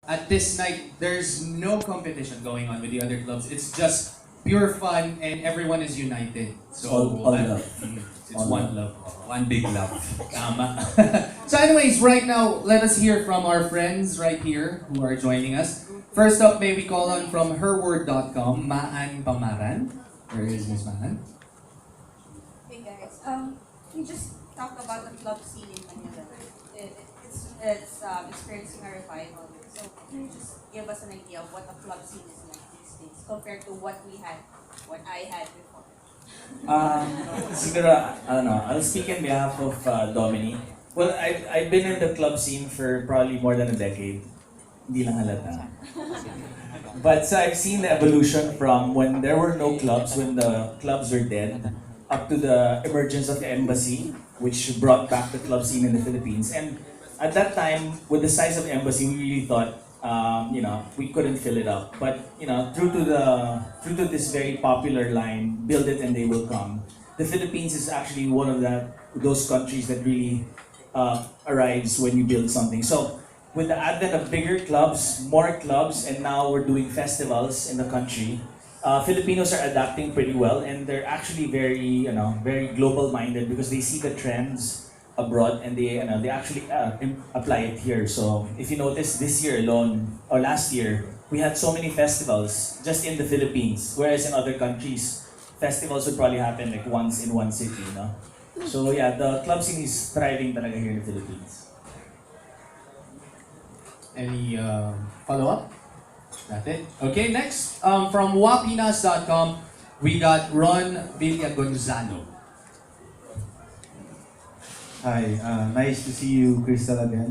At this night, there's no competition going on with the other clubs. It's just pure fun and everyone is united. So, All love. It's All one love. love. One big love. Tama. So anyways, right now, let us hear from our friends right here who are joining us. First up, may we call on from herword.com, Maan Pamaran. Where is Miss Maan? Hey guys, we just talked about the club scene in Manila. It's experiencing a revival. So can you just give us an idea of what the club scene is like these days compared to what I had before? Siguro, I don't know, I'll speak in behalf of Dominic. Well, I've been in the club scene for probably more than a decade. Hindi lang halata. But so I've seen the evolution from when there were no clubs, when the clubs were dead, up to the emergence of the embassy, which brought back the club scene in the Philippines. And at that time, with the size of the embassy, we really thought, we couldn't fill it up. But through to this very popular line, "Build it and they will come." The Philippines is actually one of those countries that really arrives when you build something. So with the advent of bigger clubs, more clubs, and now we're doing festivals in the country, Filipinos are adapting pretty well, and they're actually very global minded because they see the trends abroad and they actually apply it here. So if you notice, this year alone or last year, we had so many festivals just in the Philippines, whereas in other countries, festivals would probably happen like once in one city. So yeah, the club scene is thriving talaga here in the Philippines. Any follow-up? That's it. Okay, next, from wapinas.com, we got Ron Villagonzalo. Hi, nice to see you, Crystal, again.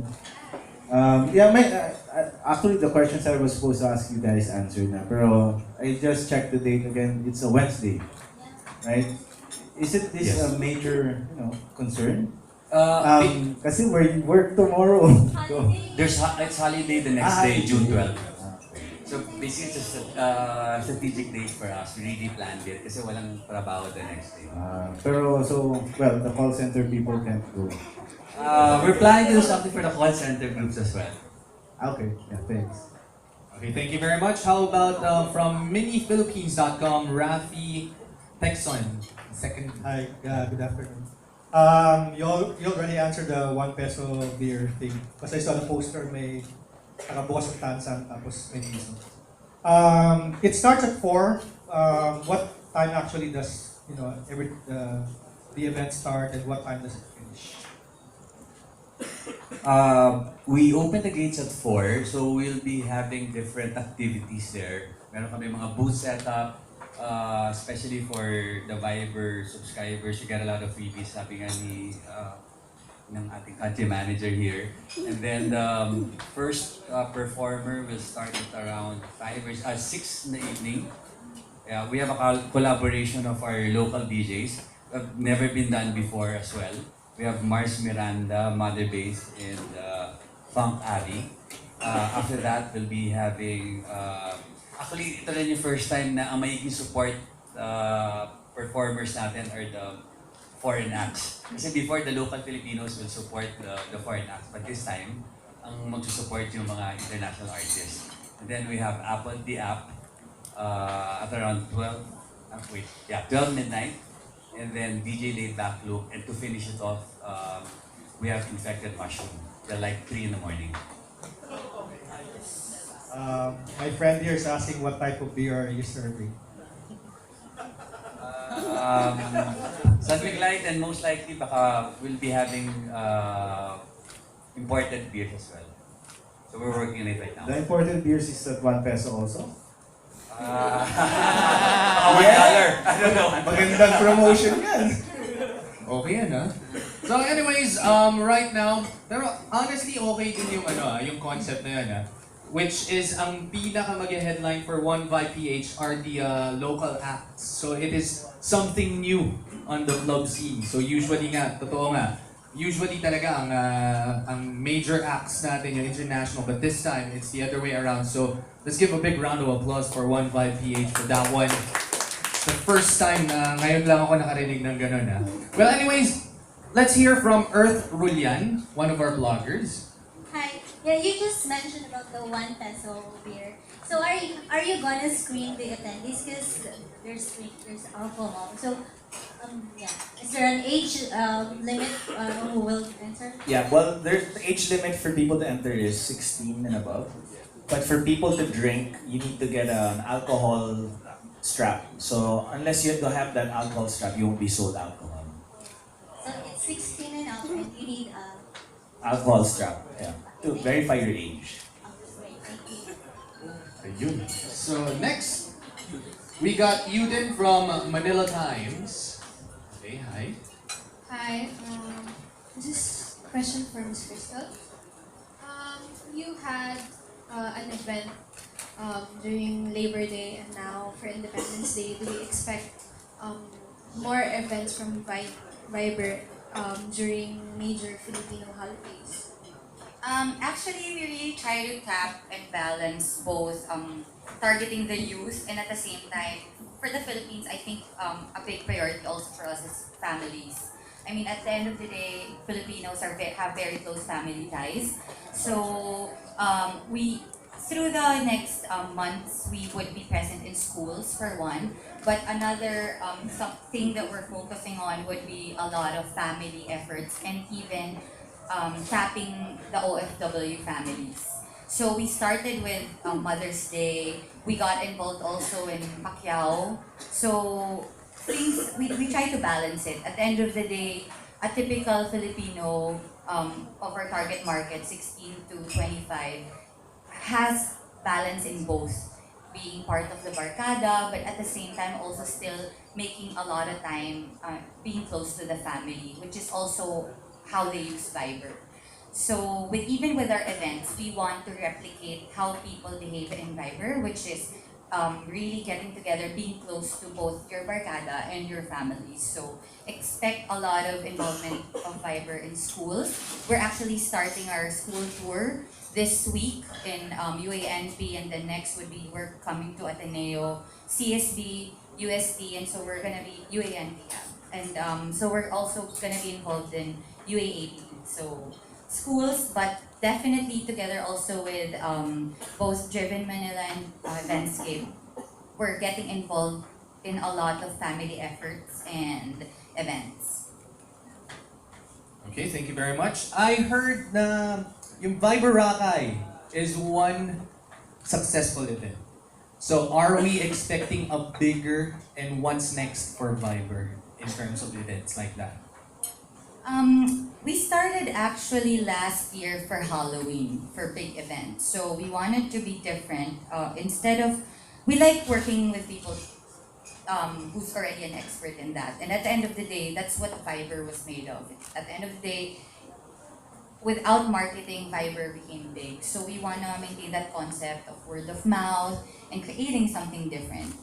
Actually, the questions I was supposed to ask you guys answered na. Pero I just checked the date again. It's a Wednesday, right? Is it this Yes. a major, concern? Kasi Kasi we work tomorrow. So, It's holiday the next day, holiday. June 12. Ah, So basically, it's a strategic date for us. We really planned it kasi walang trabaho the next day. the call center people can't go. We're planning to do something for the call center groups as well. Okay, yeah, thanks. Okay, thank you very much. How about from miniphilippines.com, Rafi Texon. Second. Hi, good afternoon. You already answered the 1 peso beer thing. Because I saw the poster, may nakabukas ng tansan, tapos may piso. It starts at 4. What time actually does, the event start and what time does it finish? We open the gates at 4, so we'll be having different activities there. Meron kami mga booth setup, especially for the Viber subscribers. You get a lot of freebies, sabi nga ng ating country manager here. And then the first performer will start at around 6 in the evening. Yeah, we have a collaboration of our local DJs. Never been done before as well. We have Mars Miranda, Mother Base, and Funk Abby. After that, we'll be having... actually, ito rin yung first time na ang magiging support performers natin are the foreign acts. Kasi before, the local Filipinos will support the foreign acts. But this time, ang magsusupport yung mga international artists. And then we have Apple the App at around 12 midnight. And then DJ Laid Back Loop. And to finish it off, we have Infected Mushroom. They're like 3 in the morning. My friend here is asking what type of beer are you serving? Something light, and most likely baka we'll be having imported beers as well. So we're working on it right now. The important beers is at 1 peso also? $1. I don't know. Magandang promotion yan. Okay yan, ha? So anyways, right now, pero honestly, okay din yung concept na yan, ha? Which is ang pinaka mag-headline for 1 Vibe PH are the local acts. So it is something new on the club scene. So usually usually talaga ang major acts natin yung international, but this time it's the other way around. So let's give a big round of applause for 1 Vibe PH for that one. It's the first time na ngayon lang ako nakarinig ng ganun, ha? Well anyways, let's hear from Rooyen, one of our bloggers. Hi, Yeah, you just mentioned about the 1 peso beer. So are you gonna screen the attendees because there's alcohol? So yeah, is there an age limit who will enter? Yeah, well, there's the age limit for people to enter is 16 and above. But for people to drink, you need to get an alcohol strap. So unless you don't have that alcohol strap, you won't be sold alcohol. So it's 16 and up, and you need Alcohol strap, yeah. To verify your age. wait, thank you. Ayun. So next, we got Yuden from Manila Times. Say hi. Hi, this is a question for Ms. Crystal. You had an event during Labor Day and now for Independence Day. Do you expect more events from Viber during major Filipino holidays? Actually, we really try to tap and balance both targeting the youth and at the same time, for the Philippines, I think a big priority also for us is families. I mean, at the end of the day, Filipinos have very close family ties. So we through the next months, we would be present in schools for one. But another something that we're focusing on would be a lot of family efforts and even tapping the OFW families. So we started with Mother's Day. We got involved also in Pacquiao. So we try to balance it. At the end of the day, a typical Filipino of our target market, 16 to 25, has balance in both being part of the barkada, but at the same time also still making a lot of time being close to the family, which is also how they use Viber. So even with our events, we want to replicate how people behave in Viber, which is really getting together, being close to both your barkada and your families. So expect a lot of involvement of Viber in schools. We're actually starting our school tour this week in UANP, and the next would be we're coming to Ateneo, CSB, UST, and so we're gonna be UANP. And so we're also gonna be involved in UAAP. So schools, but definitely together also with both Driven Manila and Landscape. We're getting involved in a lot of family efforts and events. Okay, thank you very much. I heard na yung Viber Rakay is one successful event. So are we expecting a bigger and what's next for Viber in terms of events like that? We started actually last year for Halloween, for big events. So we wanted to be different. Instead of, we like working with people who's already an expert in that. And at the end of the day, that's what Fiverr was made of. At the end of the day, without marketing, Fiverr became big. So we want to maintain that concept of word of mouth and creating something different.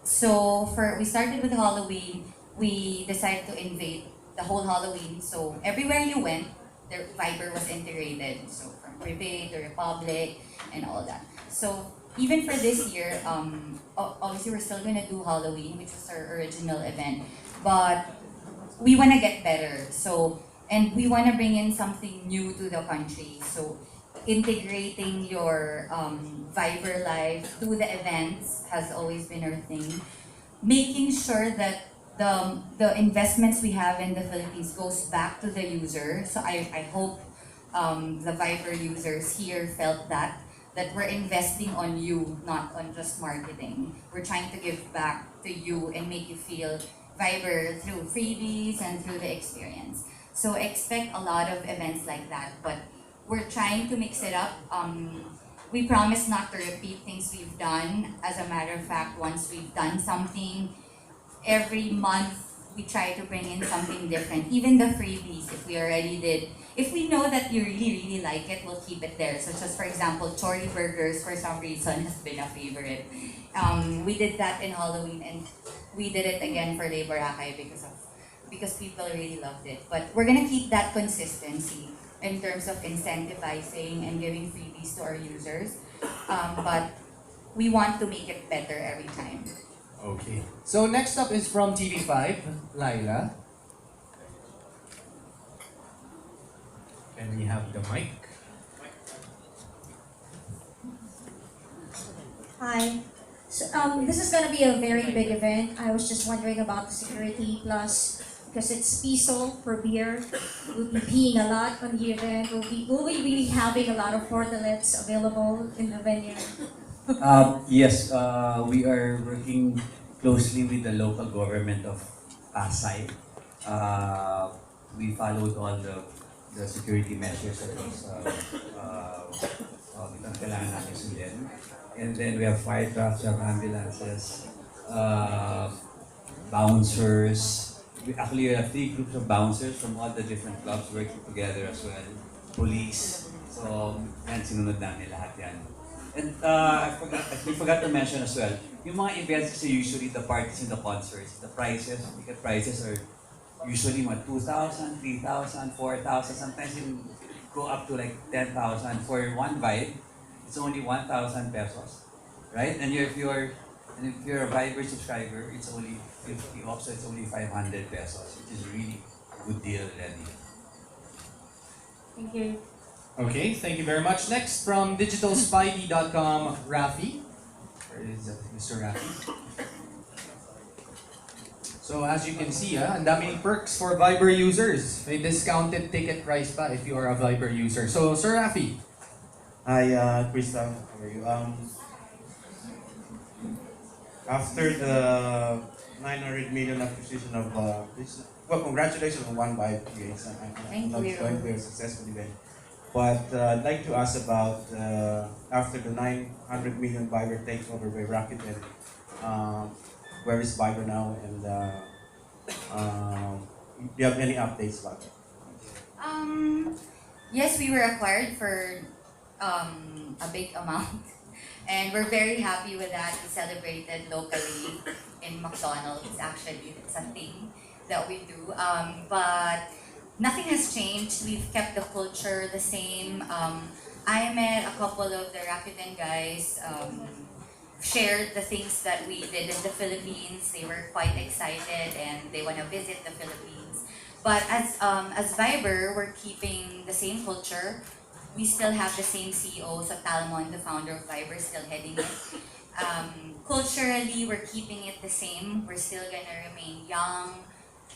So we started with Halloween. We decided to invade the whole Halloween. So everywhere you went, the Viber was integrated. So from Privé to Republic and all that. So even for this year, obviously we're still gonna do Halloween, which was our original event, but we wanna get better. So and we wanna bring in something new to the country. So integrating your Viber Live to the events has always been our thing. Making sure that the investments we have in the Philippines goes back to the user. So I hope the Viber users here felt that we're investing on you, not on just marketing. We're trying to give back to you and make you feel Viber through freebies and through the experience. So expect a lot of events like that, but we're trying to mix it up. We promise not to repeat things we've done. As a matter of fact, once we've done something, every month we try to bring in something different. Even the freebies, if we know that you really like it, we'll keep it there. Such as, for example, Chori Burgers for some reason has been a favorite. We did that in Halloween, and we did it again for Labor Akay because people really loved it. But we're gonna keep that consistency in terms of incentivizing and giving freebies to our users. But we want to make it better every time. Okay. So next up is from TV5, Laila. And we have the mic. Hi. So, this is gonna be a very big event. I was just wondering about the security plus because it's peso per beer. We'll be peeing a lot on the event. Will we be having a lot of portalets available in the venue? Yes, we are working closely with the local government of Pasay. We followed all the security measures that was kailangan natin sundin. And then we have fire trucks, we have ambulances, bouncers. We have three groups of bouncers from all the different clubs working together as well. Police. So, yan, sinunod namin lahat yan. And we forgot to mention as well, yung mga events kasi usually the parties and the concerts, the prices, ticket prices are usually 2,000, 3,000, 4,000, sometimes you go up to like 10,000. For one vibe, it's only 1,000 pesos, right? And if you're a Viber subscriber, it's only 50 off, so it's only 500 pesos, which is really a good deal already. Thank you. Okay, thank you very much. Next from digitalspidey.com, Rafi. Where is Mr. Rafi? So as you can see, ang daming perks for Viber users. May discounted ticket price pa if you are a Viber user. So, Sir Rafi. Hi, Krista. How are you? After the 900 million acquisition of this, well, congratulations on one by PH. Thank I'm you. going to a successful event. But I'd like to ask about after the 900 million Viber takeover by Rakuten, where is Viber now, and do you have any updates about it? Yes, we were acquired for a big amount, and we're very happy with that. We celebrated locally in McDonald's. Actually, it's a thing that we do. But nothing has changed. We've kept the culture the same. I met a couple of the Rakuten guys. Shared the things that we did in the Philippines. They were quite excited and they want to visit the Philippines. But as Viber, we're keeping the same culture. We still have the same CEO, so Talmon, the founder of Viber, still heading it. Culturally, we're keeping it the same. We're still gonna remain young,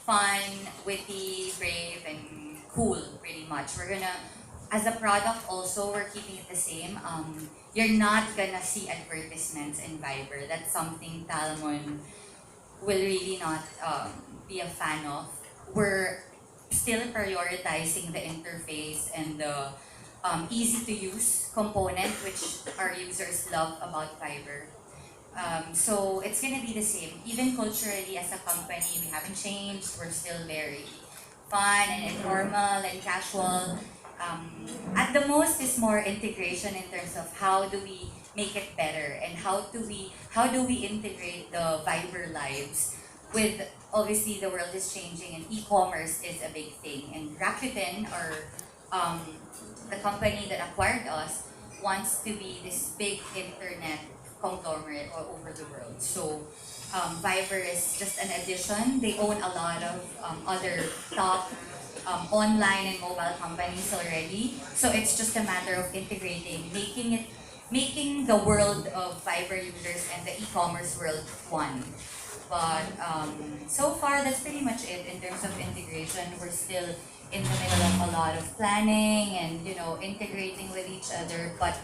fun, witty, brave, and cool, pretty much. We're gonna, as a product also, we're keeping it the same. You're not gonna see advertisements in Viber. That's something Talmon will really not be a fan of. We're still prioritizing the interface and the easy to use component, which our users love about Viber. So it's gonna be the same. Even culturally as a company, we haven't changed. We're still very fun and informal and casual. At the most is more integration in terms of how do we make it better and how do we integrate the Viber lives with, obviously the world is changing and e-commerce is a big thing, and Rakuten, or the company that acquired us, wants to be this big internet conglomerate all over the world. So Viber is just an addition. They own a lot of other top online and mobile companies already. So it's just a matter of integrating, making the world of Viber users and the e-commerce world one. But so far, that's pretty much it in terms of integration. We're still in the middle of a lot of planning and integrating with each other. But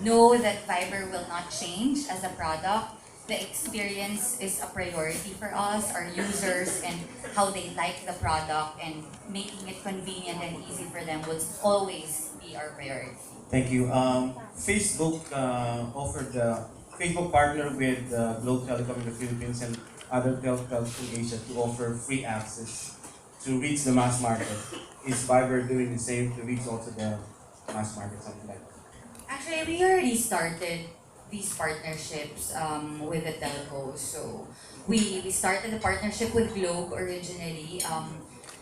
know that Viber will not change as a product. The experience is a priority for us, our users, and how they like the product, and making it convenient and easy for them will always be our priority. Thank you. Facebook Facebook partner with Globe Telecom in the Philippines and other telcos in Asia to offer free access to reach the mass market. Is Viber doing the same to reach also the mass market, something like that? Actually, we already started these partnerships with the telcos. So we started the partnership with Globe originally.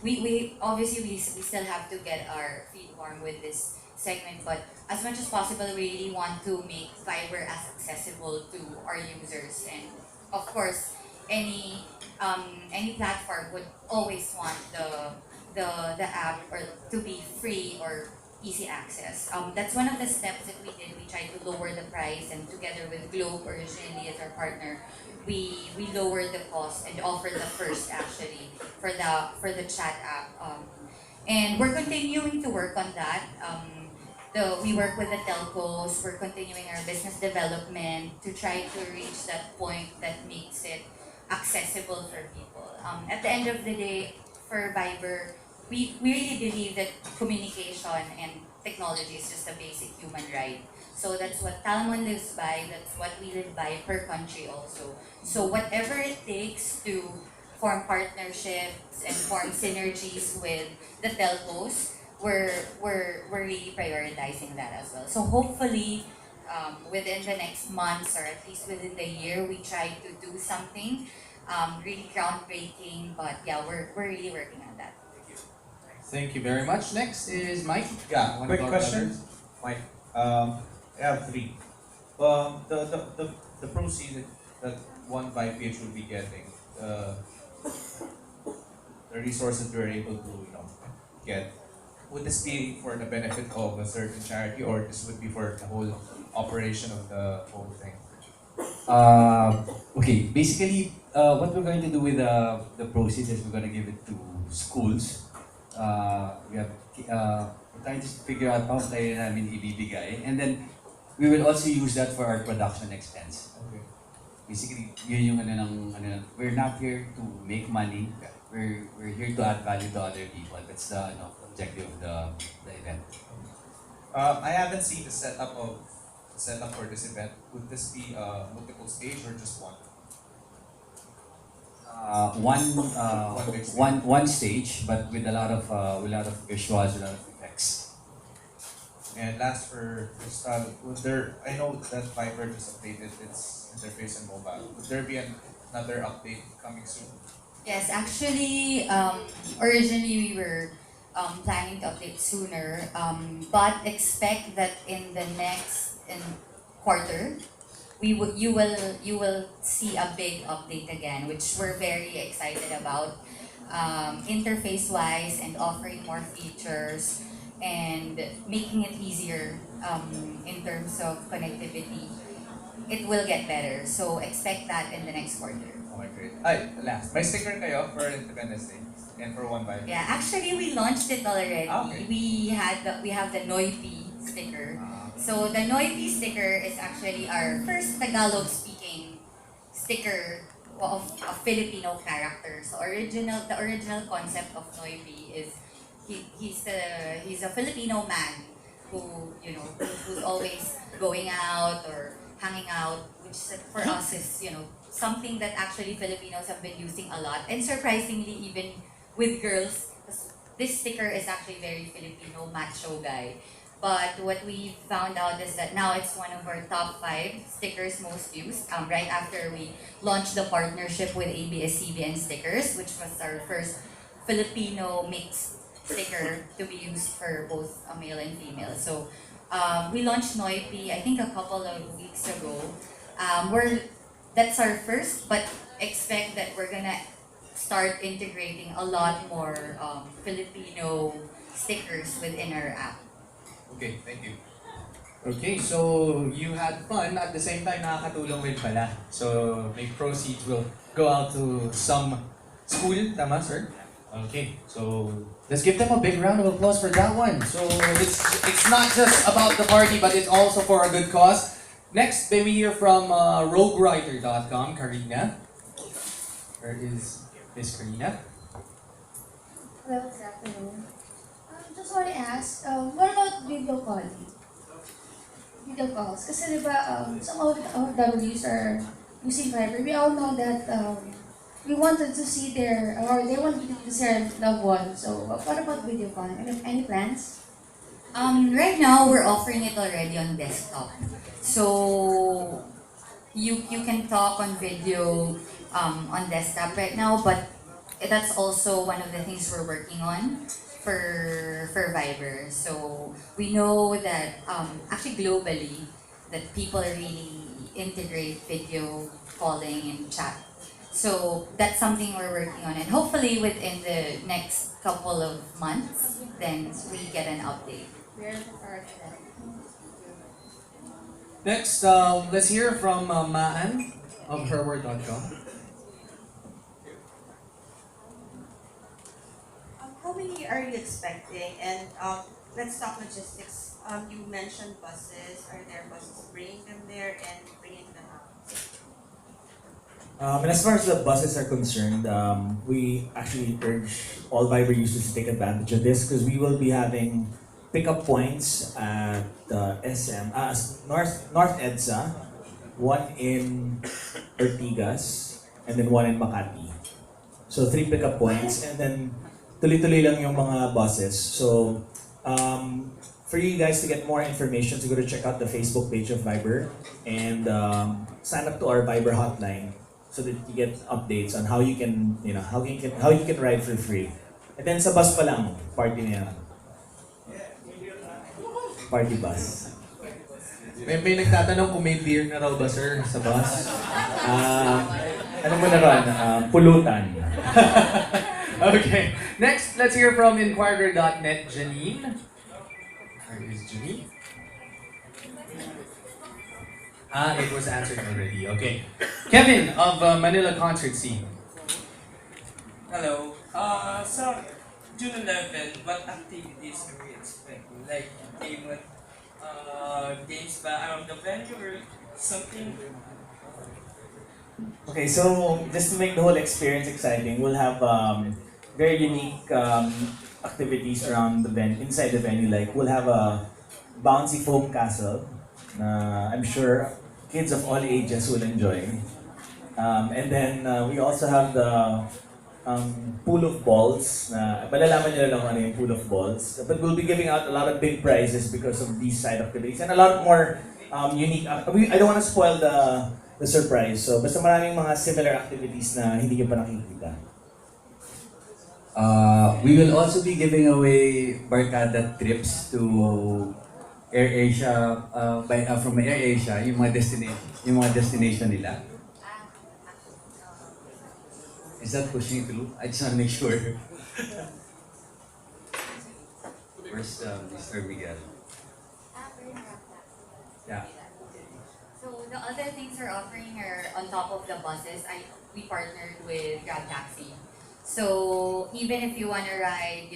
We obviously we still have to get our feet warm with this segment, but as much as possible, we really want to make Viber as accessible to our users. And of course, any platform would always want the app or to be free or easy access. That's one of the steps that we did. We tried to lower the price, and together with Globe originally as our partner, we lowered the cost and offered the first actually for the chat app. And we're continuing to work on that. We work with the telcos. We're continuing our business development to try to reach that point that makes it accessible for people. At the end of the day, for Viber, we really believe that communication and technology is just a basic human right. So that's what Talmon lives by, that's what we live by per country also. So whatever it takes to form partnerships and form synergies with the telcos, we're really prioritizing that as well. So hopefully, within the next months or at least within the year, we try to do something really groundbreaking. But yeah, we're really working on that. Thank you very much. Next is Mike. Yeah, One quick about question, others. Mike. I have three. The proceeds that one by page will be getting, the resources we're able to get, would this be for the benefit of a certain charity, or this would be for the whole operation of the whole thing? Okay, basically, what we're going to do with the proceeds is we're going to give it to schools. We're trying to figure out how tayo namin ibibigay. And then, we will also use that for our production expense. Okay. Basically, yun yung we're not here to make money. We're here to add value to other people. That's the objective of the event. I haven't seen the setup for this event. Would this be multiple stage or just one? One stage, but with a lot of visuals, a lot of effects. And last for Crystal, I know that Viber just updated its interface and mobile. Would there be another update coming soon? Yes, actually, originally we were planning to update sooner, but expect that in the next quarter, you will see a big update again, which we're very excited about, interface wise and offering more features and making it easier in terms of connectivity. It will get better, so expect that in the next quarter. Oh my great. Ay, last. May sticker kayo for Independence Day and for One by. Yeah, actually we launched it already. Okay. We have the Noipi sticker. So the Noipi sticker is actually our first Tagalog speaking sticker of a Filipino character. So the original concept of Noipi is he's a Filipino man who who's always going out or hanging out, which for us is something that actually Filipinos have been using a lot, and surprisingly even with girls, this sticker is actually very Filipino macho guy. But what we found out is that now it's one of our top 5 stickers most used. Right after we launched the partnership with ABS-CBN Stickers, which was our first Filipino mixed sticker to be used for both a male and female. So we launched Noipi, I think a couple of weeks ago. That's our first, but expect that we're gonna start integrating a lot more Filipino stickers within our app. Okay, thank you. Okay, so you had fun, at the same time nakakatulong rin pala. So may proceeds will go out to some school, tama sir? Okay, so let's give them a big round of applause for that one. So it's not just about the party, but it's also for a good cause. Next, may we hear from roguewriter.com, Karina. Where is Miss Karina? Hello, good afternoon. Just want to ask, what about video calling? Video calls. Kasi diba, some of OFWs are using Viber. We all know that we wanted to see they wanted to see their loved ones. So what about video calling? Any plans? Right now, we're offering it already on desktop. So you can talk on video on desktop right now, but that's also one of the things we're working on for Viber. So we know that actually globally that people really integrate video calling and chat. So that's something we're working on, and hopefully within the next couple of months, then we get an update. We're looking forward to that. Next, let's hear from Maan of herword.com. How many are you expecting? And let's talk logistics. You mentioned buses. Are there buses bringing them there and bringing them out? And as far as the buses are concerned, we actually urge all Viber users to take advantage of this because we will be having pickup points at SM, North EDSA, one in Ortigas, and then one in Makati. So 3 pickup points, and then tuloy-tuloy lang yung mga buses. So for you guys to get more information, so go to check out the Facebook page of Viber and sign up to our Viber hotline so that you get updates on how you can, how you can ride for free. And then sa bus pa lang, party na yan. Party bus. May nagtatanong kung may beer na raw ba, sir, sa bus? Ano mo na ron? Pulutan. Okay. Next, let's hear from Inquirer.net, Janine. Where is Janine? It was answered already. Okay. Kevin of Manila Concert Scene. Hello. So, June 11, what activities can we expect? Like games ba around the venue or something? Okay, so just to make the whole experience exciting, we'll have very unique activities around the venue, inside the venue. Like we'll have a bouncy foam castle. I'm sure kids of all ages will enjoy. And then we also have the pool of balls. Malalaman nyo lang ano yung pool of balls. But we'll be giving out a lot of big prizes because of these side activities and a lot more unique. I don't want to spoil the surprise. So basta maraming mga similar activities na hindi nyo pa nakikita. We will also be giving away barkada trips to AirAsia from AirAsia, yung mga destination nila. Is that pushing through? I just want to make sure. Where's Mr. Miguel? Yeah. So the other things we're offering are on top of the buses. We partnered with Grab Taxi. So even if you want to ride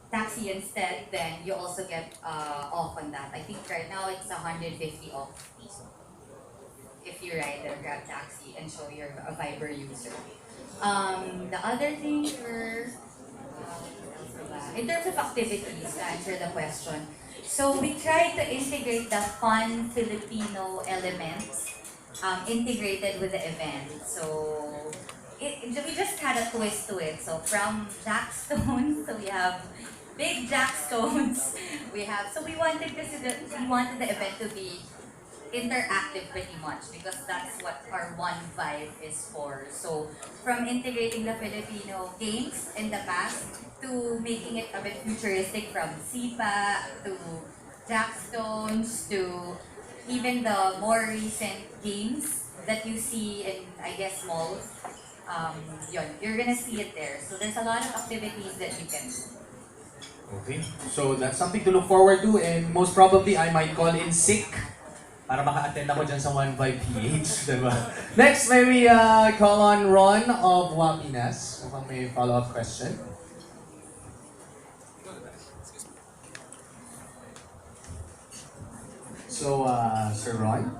taxi instead, then you also get off on that. I think right now it's 150 off if you ride the Grab Taxi and show you're a Viber user. The other thing in terms of activities, to answer the question, so we try to integrate the fun Filipino elements integrated with the event. So we just had a twist to it. So from jackstones, so we have big jackstones. So we wanted the event to be interactive pretty much because that's what our one vibe is for. So from integrating the Filipino games in the past to making it a bit futuristic, from sipa to jackstones to even the more recent games that you see in, I guess, malls. You're gonna see it there. So there's a lot of activities that you can do. Okay. So that's something to look forward to, and most probably I might call in sick para maka-attend ako dyan sa 15PH, diba? Next, may we call on Ron of Wapinas. Mukhang may follow-up question. So, Sir Ron?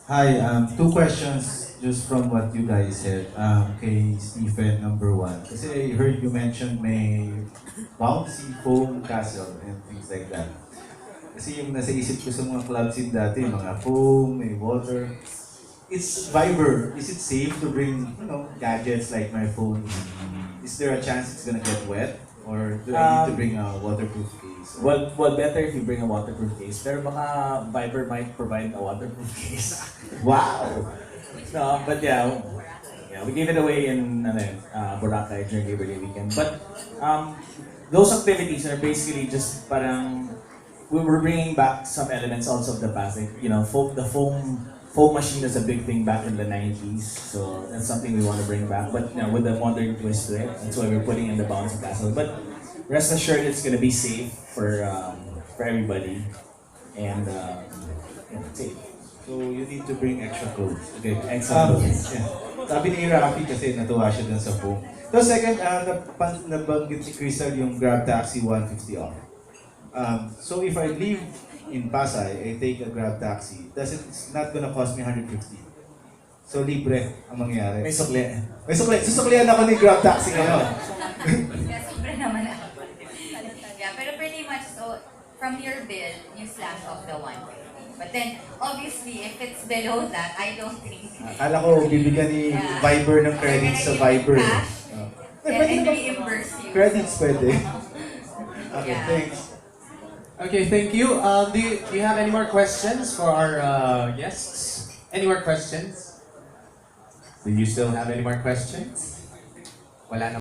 Hi, 2 questions just from what you guys said. Kay Stephen, number 1. Kasi I heard you mention may bouncy foam castle and things like that. Kasi yung nasa isip ko sa mga club scene dati, mga foam, may water. It's Viber. Is it safe to bring, gadgets like my phone? Is there a chance it's gonna get wet? Or do I need to bring a waterproof case? Well, better if you bring a waterproof case. Pero baka Viber might provide a waterproof case. Wow! No, but yeah, we gave it away in Boracay during Labor Day weekend. But those activities are basically just parang we were bringing back some elements also of the past. Like, the foam machine is a big thing back in the 90s. So that's something we want to bring back. But with a modern twist to it. That's why we're putting in the bouncy castle. But rest assured it's gonna be safe for everybody, and safe. So you need to bring extra clothes. Okay, extra clothes. Yeah. Sabi ni Ravi kasi natuwa siya dun sa boom. So second, nabanggit ni Crystal yung Grab Taxi 150 off. So if I leave in Pasay, I take a Grab Taxi, it's not gonna cost me 150. So libre ang mangyayari. May sukli. May sukli. Susuklihan ako ni Grab Taxi ngayon. Yeah, sobre naman ako. Yeah, pero pretty much, so, from your bill, you slash off the 150. But then, obviously, if it's below that, I don't think. Akala ko bibigyan ni Viber ng credit sa Viber. And reimburse you. Credits pwede. Okay, Yeah. thanks. Okay, thank you. Do you have any more questions for our guests? Any more questions? Do you still have any more questions? Wala na.